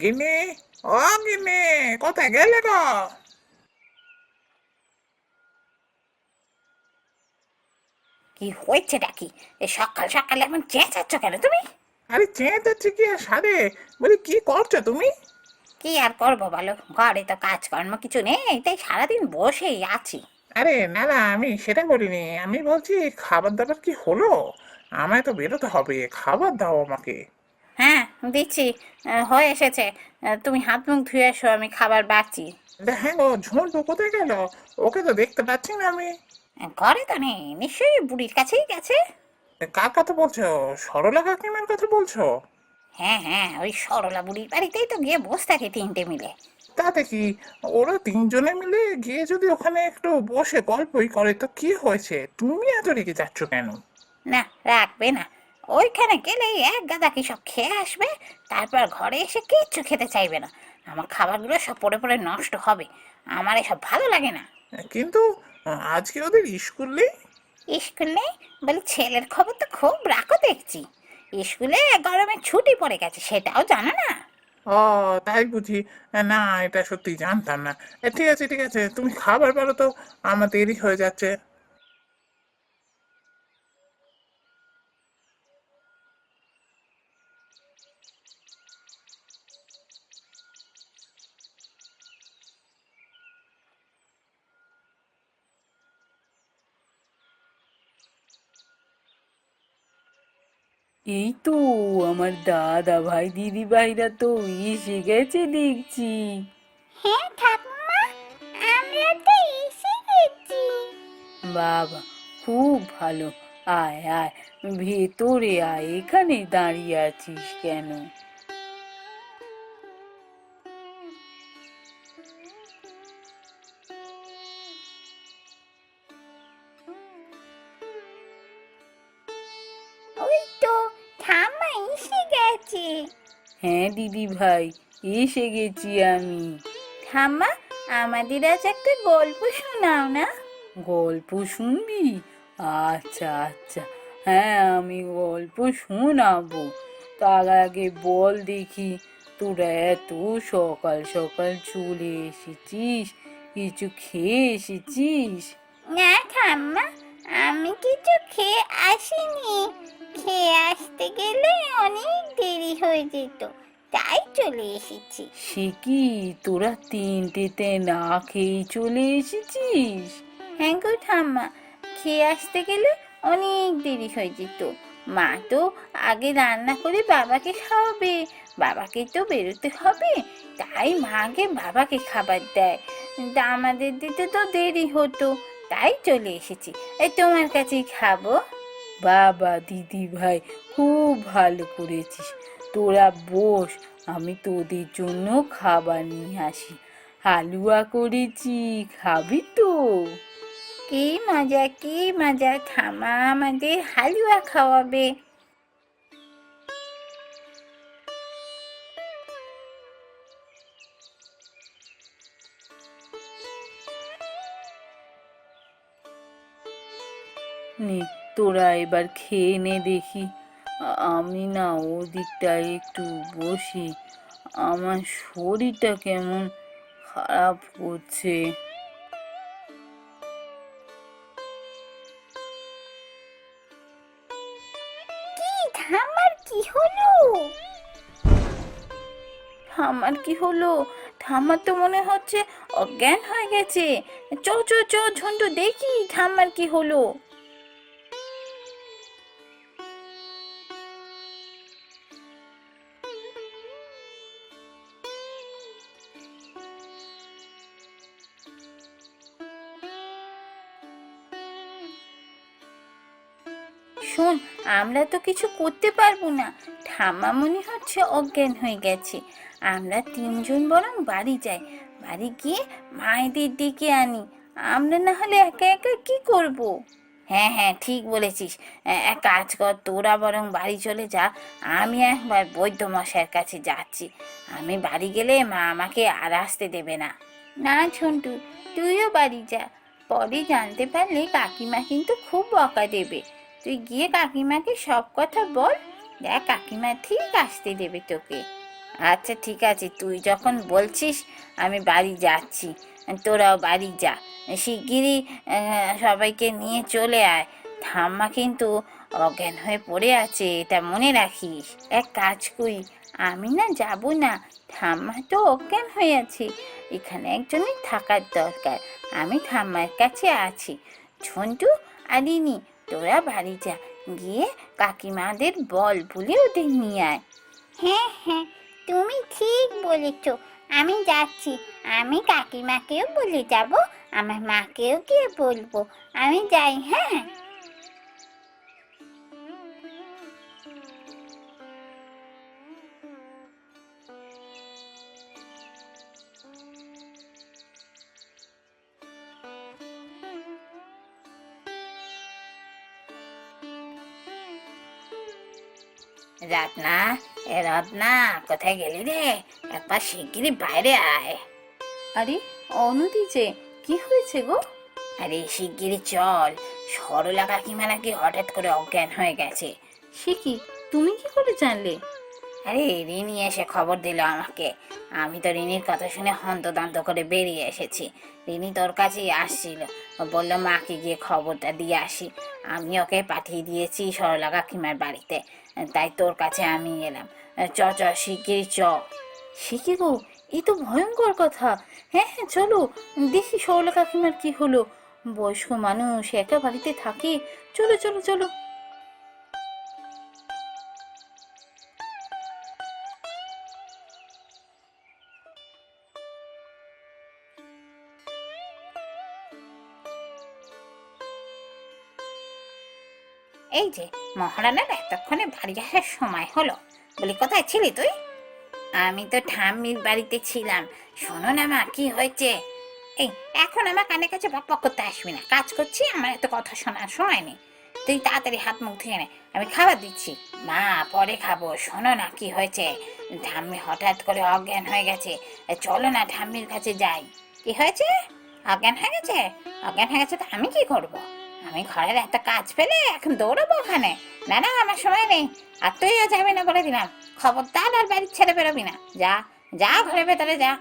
গিন্নি, ও গিন্নি, কোথায় গেলে গো? কি হয়েছেটা কি? এ সকাল সকাল এখন চেঁচাচ্ছ কেন তুমি? আরে চেঁচাচ্ছি কি আর সারে? বলি কি করছো তুমি? কি আর করবো বলো, ঘরে তো কাজকর্ম কিছু নেই, তাই সারাদিন বসেই আছি। আরে না না, আমি সেটা বলিনি। আমি বলছি খাবার দাবার কি হলো? আমায় তো বেরোতে হবে, খাবার দাও আমাকে। হ্যাঁ, দিচ্ছি। হয়ে এসেছে। তুমি হাত মুখ ধুয়ে এসো, আমি খাবার বাড়ছি। হ্যাঁ গো, ঝন্টু কোথায় গেল? ওকে তো দেখতে পাচ্ছি না আমি। ঘরে তো নেই, নিশ্চয়ই বুড়ির কাছেই গেছে। কার কথা বলছো? সরলা কাকিমার কথা বলছো? হ্যাঁ হ্যাঁ, ওই সরলা বুড়ির বাড়িতেই তো গিয়ে বসে থাকে তিনটে মিলে। তাতে কি, ওরা তিনজনে মিলে গিয়ে যদি ওখানে একটু বসে গল্পই করে তো কি হয়েছে? তুমি এত রেগে যাচ্ছ কেন? না, রাখবে না। ওইখানে গেলেই এক গাদা কি সব খেয়ে আসবে, তারপর ঘরে এসে কিচ্ছু খেতে চাইবে না। আমার খাবারগুলো সব পড়ে পড়ে নষ্ট হবে। আমার এসব ভালো লাগে না। কিন্তু আজকে ওদের স্কুল নেই। স্কুল নেই? বলি ছেলের খবর তো খুব রাখো দেখছি। স্কুলে গরমে ছুটি পড়ে গেছে, সেটাও জানো না? ও, তাই বুঝি? না, এটা সত্যি জানতাম না। ঠিক আছে ঠিক আছে, তুমি খাবার বলো তো, আমার দেরি হয়ে যাচ্ছে। এই তো আমার দাদা ভাই দিদি ভাইরা তো এসে গেছে দেখছি। হ্যাঁ ঠাকুমা, আমরা তো এসে গেছি। বাবা, খুব ভালো। আয় আয়, ভেতরে আয়, এখানে দাঁড়িয়ে আছিস কেন? ওই তো ঠাম্মা এসে গেছে। হ্যাঁ দিদি ভাই, এসে গেছি আমি। ঠাম্মা, আমাদের আজ একটা গল্প শোনাও না। গল্প শুনবি? আচ্ছা আচ্ছা, হ্যাঁ আমি গল্প শোনাবো। তার আগে বল দেখি, তোরা এত সকাল সকাল চলে এসেছিস, কিছু খেয়ে এসেছিস? না ঠাম্মা, আমি কিছু খেয়ে আসিনি। খেয়ে আসতে গেলে অনেক দেরি হয়ে যেত, তাই চলে এসেছি। সে কি, তোরা তিনটেতে না খেয়েই চলে এসেছিস? হ্যাঁ গো ঠাম্মা, খেয়ে আসতে গেলে অনেক দেরি হয়ে যেত। মা তো আগে রান্না করে বাবাকে খাওয়াবে, বাবাকে তো বেরোতে হবে, তাই মা আগে বাবাকে খাবার দেয়। তা আমাদের দিতে তো দেরি হতো, তাই চলে এসেছি। এই তোমার কাছেই খাবো। বাবা দিদি ভাই, খুব ভালো করেছিস। তোরা বস, আমি তোদের জন্য খাবার নিয়ে আসি। হালুয়া করেছি, খাবি তো? কি মজা কি মজা, ঠাম্মা আমাদের হালুয়া খাওয়াবে। নে, তোরা এবার খেয়ে নে দেখি। আমি না ওদিকটায় একটু বসি, আমার শরীরটা কেমন খারাপ করছে। কি ঠাম্মার কি হলো? ঠাম্মার কি হলো? ঠাম্মার তো মনে হচ্ছে অজ্ঞান হয়ে গেছে। চ চ চ ঝন্টু, দেখি ঠাম্মার কি হলো। শোন, আমরা তো কিছু করতে পারবো না। ঠাম্মা মনে হচ্ছে অজ্ঞান হয়ে গেছে। আমরা তিনজন বরং বাড়ি যাই, বাড়ি গিয়ে মায়েদের ডেকে আনি। আমরা না হলে একা একা কি করব? হ্যাঁ হ্যাঁ, ঠিক বলেছিস। এক কাজ কর, তোরা বরং বাড়ি চলে যা। আমি একবার বৈদ্য মশাইয়ের কাছে যাচ্ছি। আমি বাড়ি গেলে মা আমাকে আর আসতে দেবে না। না ঝন্টু, তুইও বাড়ি যা। পরে জানতে পারলে কাকিমা কিন্তু খুব বকা দেবে। তুই গিয়ে কাকিমাকে সব কথা বল, দেখ কাকিমা ঠিক আসতে দেবে তোকে। আচ্ছা ঠিক আছে, তুই যখন বলছিস আমি বাড়ি যাচ্ছি, তোরাও বাড়ি যা। শিগগিরই সবাইকে নিয়ে চলে আয়। ঠাম্মা কিন্তু অজ্ঞান হয়ে পড়ে আছে, এটা মনে রাখিস। এক কাজ করি, আমি না যাব না, ঠাম্মা তো অজ্ঞান হয়ে আছে, এখানে একজনের থাকার দরকার। আমি ঠাম্মার কাছে আছি। ঝন্টু আর রিনি, তোরা বাড়ি যা, গিয়ে কাকিমাদের বল বলে ওদের নিয়ে আয়। হ্যাঁ হ্যাঁ, তুমি ঠিক বলেছ, আমি যাচ্ছি। আমি কাকিমাকেও বলে যাব, আমার মাকেও গিয়ে বলবো। আমি যাই, হ্যাঁ। রত্না, এ রত্না, কোথায় গেলি রে? একবার শিগগিরই বাইরে আয়। আরে অনুদি যে, কি হয়েছে গো? আরে শিগগিরই চল, সরলা কাকিমা নাকি হঠাৎ করে অজ্ঞান হয়ে গেছে। সে কি, তুমি কি করে জানলে? আরে রিনি এসে খবর দিল আমাকে। আমি তো রিনির কথা শুনে হন্তদন্ত করে বেরিয়ে এসেছি। রিনি তোর কাছেই আসছিল, ও বললো মাকে গিয়ে খবরটা দিয়ে আসি। আমি ওকে পাঠিয়ে দিয়েছি সরলা কাকিমার বাড়িতে, তাই তোর কাছে আমি এলাম। চ চ, শিগগিরই চ। সে কি গো, এই তো ভয়ঙ্কর কথা। হ্যাঁ হ্যাঁ চলো, দেখি সরলা কাকিমার কি হলো। বয়স্ক মানুষ একা বাড়িতে থাকে, চলো চলো চলো। এই যে, মহারানার এতক্ষণে বাড়ি আসার সময় হলো। বলি, কোথায় ছিলি তুই? আমি তো ঠাম্মির বাড়িতে ছিলাম। শোনো না মা, কি হয়েছে? এই, এখন আমার কানের কাছে বক বক করতে আসবি না, কাজ করছি, আমার এত কথা শোনার সময় নেই। তুই তাড়াতাড়ি হাত মুখ ধুয়ে নে, আমি খাবার দিচ্ছি। মা, পরে খাবো। শোনো না, কি হয়েছে? ঠাম্মি হঠাৎ করে অজ্ঞান হয়ে গেছে। চলো না ঠাম্মির কাছে যাই। কি হয়েছে? অজ্ঞান হয়ে গেছে? অজ্ঞান হয়ে গেছে তো আমি কি করব? আমি ঘরের একটা কাজ পেলে এখন দৌড়াবো ওখানে? না না, আমার সময় নেই। আর তুইও যাবি না বলে দিলাম। খবরদার আর বাড়ির ছেড়ে বেরোবি না। যা, যা ঘরের ভেতরে যা।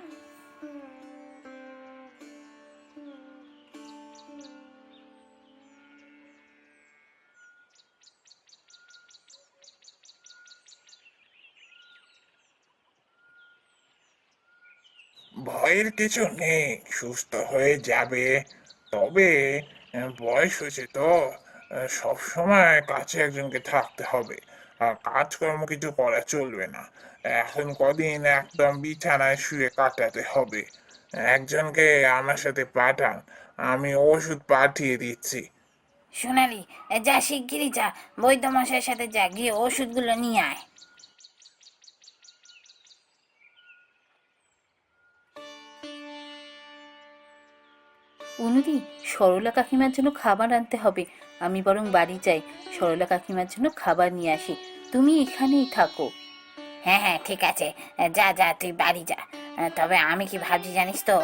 ভয়ের কিছু নেই, সুস্থ হয়ে যাবে। তবে বয়স হয়েছে তো, সব সময় কাছে একজনকে থাকতে হবে। আর কাজকর্ম কিছু করা চলবে না। এখন কদিন একদম বিছানায় শুয়ে কাটাতে হবে। একজনকে আমার সাথে পাঠান, আমি ওষুধ পাঠিয়ে দিচ্ছি। সোনালি, যা শিগগিরই যা, বৈদ্যমশাইয়ের সাথে যা, গিয়ে ওষুধগুলো নিয়ে আয়। অনুদি, সরলা কাকিমার জন্য খাবার আনতে হবে। আমি বরং বাড়ি যাই, সরলা কাকিমার জন্য খাবার নিয়ে আসি। তুমি এখানেই থাকো। হ্যাঁ হ্যাঁ ঠিক আছে, যা যা, তুই বাড়ি যা। তবে আমি কি ভাবছি জানিস তো,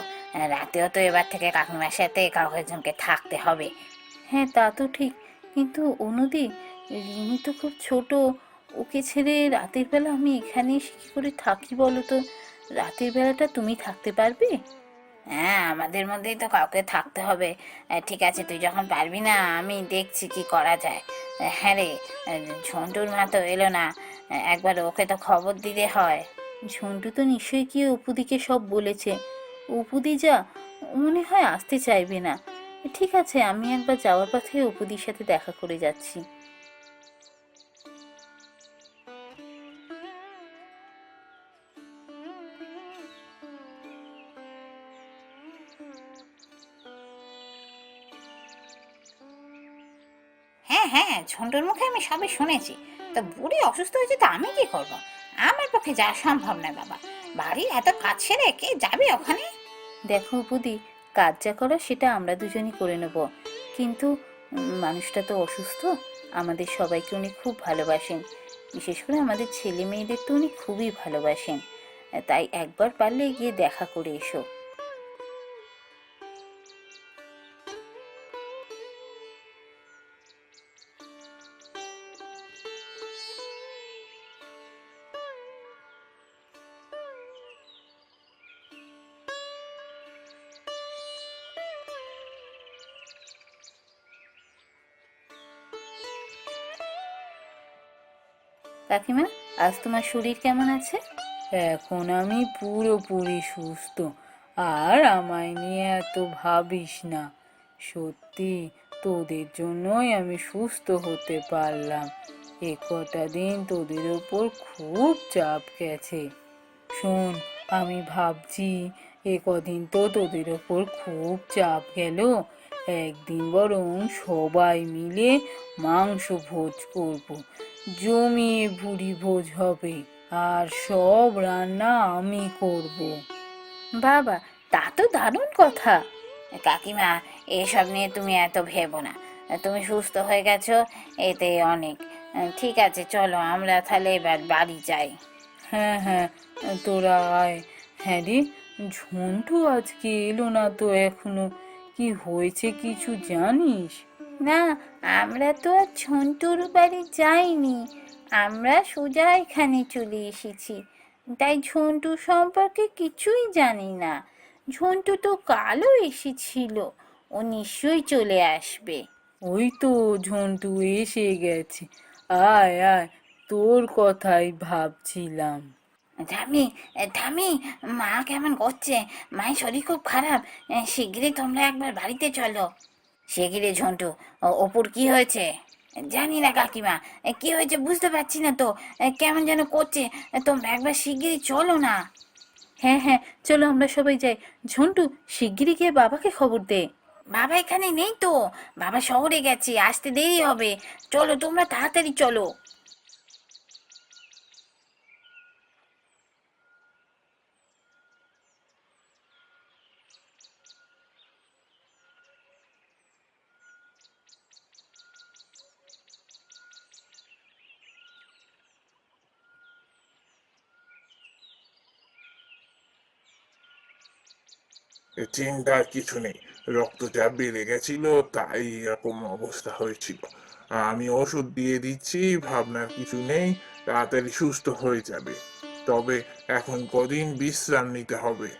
রাতেও তো এবার থেকে কাকিমার সাথে কাউকে একজনকে থাকতে হবে। হ্যাঁ তা তো ঠিক, কিন্তু অনুদি, রিনি তো খুব ছোট, ওকে ছেড়ে রাতের বেলা আমি এখানে এসে কী করে থাকি বলো তো? রাতের বেলাটা তুমি থাকতে পারবে? হ্যাঁ, আমাদের মধ্যেই তো কাউকে থাকতে হবে। ঠিক আছে, তুই যখন পারবি না, আমি দেখছি কি করা যায়। হ্যাঁ রে, ঝন্টুর মা তো এলো না, একবার ওকে তো খবর দিতে হয়। ঝন্টু তো নিশ্চয়ই গিয়ে অপুদিকে সব বলেছে। অপুদি যা, মনে হয় আসতে চাইবে না। ঠিক আছে, আমি একবার যাওয়ার পথে অপুদির সাথে দেখা করে যাচ্ছি। হ্যাঁ হ্যাঁ, ঝন্টুর মুখে আমি সবই শুনেছি। তা বুড়ি অসুস্থ হয়েছে, তো আমি কি করব? আমার পক্ষে যাওয়া সম্ভব নয় বাবা। বাড়ির এত কাজ সেরে কে যাবে ওখানে? দেখো অপুদি, কাজ যা করার সেটা আমরা দুজনই করে নেব, কিন্তু মানুষটা তো অসুস্থ। আমাদের সবাইকে উনি খুব ভালোবাসেন, বিশেষ করে আমাদের ছেলে মেয়েদের তো উনি খুবই ভালোবাসেন। তাই একবার পারলে গিয়ে দেখা করে এসো। কাকিমা, আজ তোমার শরীর কেমন আছে? এখন আমি পুরোপুরি সুস্থ। আর আমায় নিয়ে এত ভাবিস না। সত্যি তোদের জন্যই আমি সুস্থ হতে পারলাম। এ কটা দিন তোদের ওপর খুব চাপ গেছে। শোন, আমি ভাবছি এ কদিন তো তোদের ওপর খুব চাপ গেল, একদিন বরং সবাই মিলে মাংস ভোজ করব। জমিয়ে ভুড়ি ভোজ হবে, আর সব রান্না আমি করব। বাবা, তা তো দারুণ কথা। কাকিমা, এসব নিয়ে তুমি এত ভেবো না। তুমি সুস্থ হয়ে গেছো, এতেই অনেক। ঠিক আছে, চলো আমরা তাহলে এবার বাড়ি যাই। হ্যাঁ হ্যাঁ, তোরা আয়। হ্যাঁ রে, ঝন্টু আজকে এলো না তো এখনো। কি হয়েছে কিছু জানিস? না, আমরা তো আর ঝন্টুর বাড়ি যাইনি। আমরা সোজা এখানে চলে এসেছি। তাই ঝন্টু সম্পর্কে কিছুই জানি না। ঝন্টু তো কালও এসেছিল। ও নিশ্চয়ই চলে আসবে। ওই তো ঝন্টু এসে গেছে। আয় আয়, তোর কথাই ভাবছিলাম। ধামি, ধামি, মা কেমন করছে? মায়ের শরীর খুব খারাপ। শিগগিরই তোমরা একবার বাড়িতে চলো। শিগগিরই ঝন্টু, অপুর কি হয়েছে? জানি না কাকিমা, কি হয়েছে বুঝতে পারছি না তো। কেমন যেন করছে। তোমরা একবার শিগগিরই চলো না। হ্যাঁ হ্যাঁ, চলো আমরা সবাই যাই। ঝন্টু, শিগগিরই গিয়ে বাবাকে খবর দে। বাবা এখানে নেই তো। বাবা শহরে গেছে, আসতে দেরি হবে। চলো, তোমরা তাড়াতাড়ি চলো। চিন্তার কিছু নেই, রক্তচাপ বেড়ে গেছিল, তাই এরকম অবস্থা হয়েছিল। আমি ওষুধ দিয়ে দিচ্ছি, ভাবনার কিছু নেই, তাড়াতাড়ি সুস্থ হয়ে যাবে। তবে এখন কদিন বিশ্রাম নিতে হবে।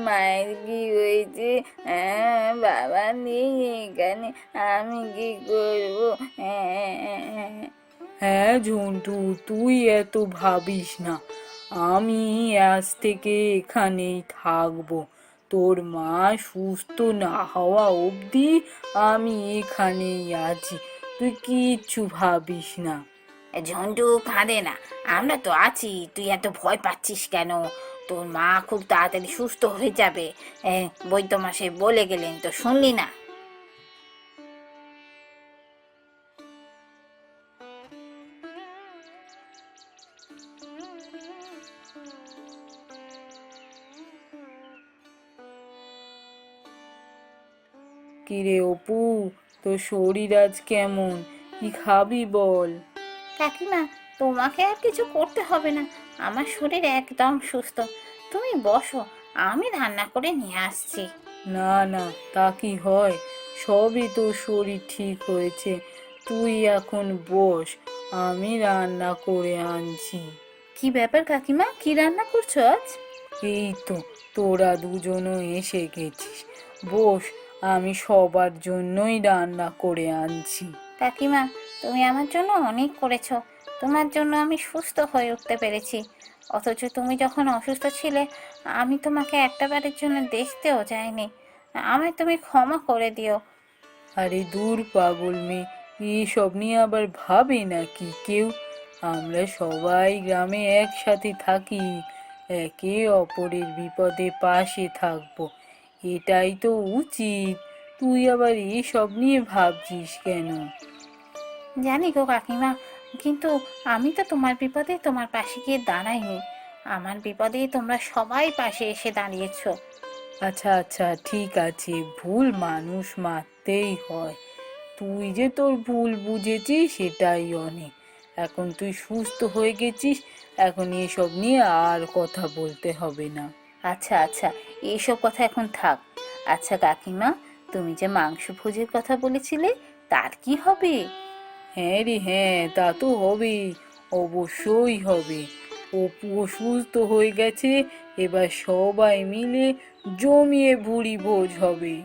মায়ের কি হয়েছে? বাবা নেই এখানে, আমি কি করবো? হ্যাঁ ঝন্টু, তুই এত ভাবিস না। আমি আজ থেকে এখানেই থাকবো। তোর মা সুস্থ না হওয়া অবধি আমি এখানেই আছি। তুই কিচ্ছু ভাবিস না। ঝন্টু, কাঁদে না, আমরা তো আছি। তুই এত ভয় পাচ্ছিস কেন? তোর মা খুব তাড়াতাড়ি সুস্থ হয়ে যাবে। বৈদ্যমশাই বলে গেলেন তো, শুনলি না? কিরে অপু, তোর শরীর আজ কেমন? কি খাবি বল? কাকিমা, তোমাকে আর কিছু করতে হবে না। আমার শরীর একদম সুস্থ। তুমি বসো, আমি রান্না করে নিয়ে আসছি। না না, তা কি হয়? সবই তোর শরীর ঠিক হয়েছে। তুই এখন বস, আমি রান্না করে আনছি। কি ব্যাপার কাকিমা, কি রান্না করছো আজ? এই তো, তোরা দুজনও এসে গেছিস। বস, আমি সবার জন্যই রান্না করে আনছি। কাকিমা, তুমি আমার জন্য অনেক করেছো। তোমার জন্য আমি সুস্থ হয়ে উঠতে পেরেছি। অথচ তুমি যখন অসুস্থ ছিলে, আমি তোমাকে একটাবারের জন্য দেখতেও যাইনি। আমায় তুমি ক্ষমা করে দিও। আরে দূর পাগল মেয়ে, এইসব নিয়ে আবার ভাবে নাকি কেউ? আমরা সবাই গ্রামে একসাথে থাকি, একে অপরের বিপদে পাশে থাকবো, এটাই তো উচিত। তুই আবার এসব নিয়ে ভাবছিস কেন? জানি গো কাকিমা, কিন্তু আমি তো তোমার বিপদে তোমার পাশে গিয়ে দাঁড়াইনি। আমার বিপদে তোমরা সবাই পাশে এসে দাঁড়িয়েছো। আচ্ছা আচ্ছা, ঠিক আছে, ভুল মানুষ মারতেই হয়। তুই যে তোর ভুল বুঝেছিস সেটাই অনেক। এখন তুই সুস্থ হয়ে গেছিস, এখন এসব নিয়ে আর কথা বলতে হবে না। আচ্ছা আচ্ছা, এইসব কথা এখন থাক। আচ্ছা কাকিমা, তুমি যে মাংস ভোজের কথা বলেছিলে, তার কি হবে? হ্যাঁ রে হ্যাঁ, তা তো হবেই, অবশ্যই হবে। অপু সুস্থ হয়ে গেছে, এবার সবাই মিলে জমিয়ে ভুড়ি ভোজ হবে।